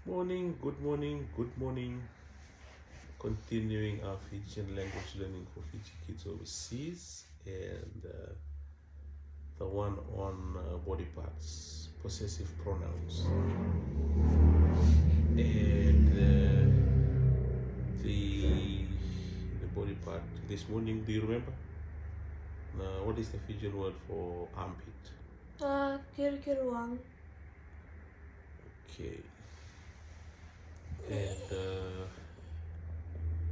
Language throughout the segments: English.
Morning, good morning, good morning. Continuing our Fijian language learning for Fiji kids overseas, and the one on body parts, possessive pronouns. And the body part this morning, do you remember? What is the Fijian word for armpit? Kirukiruang. Okay. And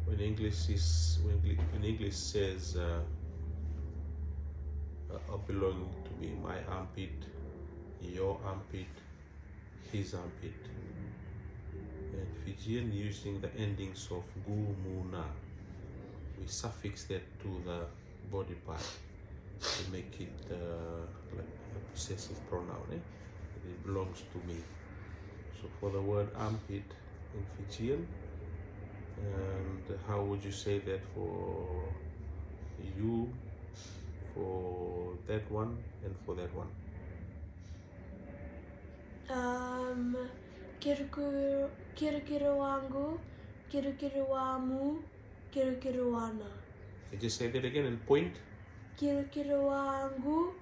when English says belonging to me, my armpit, your armpit, his armpit, and Fijian using the endings of gu, mu, na, we suffix that to the body part to make it like a possessive pronoun. It belongs to me. So for the word armpit in Fijian, and how would you say that for you, for that one, and for that one? Kirukiruangu, kirukiruamu, kirukiruana. Okay, just say that again and point. Kirukiruangu,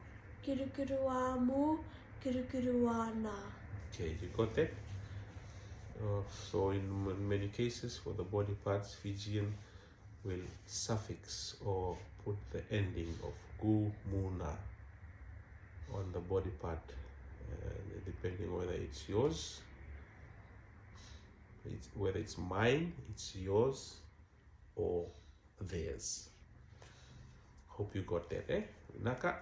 kirukiruamu, kirukiruana. Okay, you got that? So in many cases for the body parts, Fijian will suffix or put the ending of gu, mu, na on the body part, depending whether it's yours, whether it's mine, it's yours, or theirs. Hope you got that, Naka.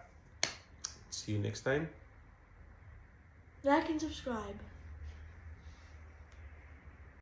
See you next time. Like and subscribe.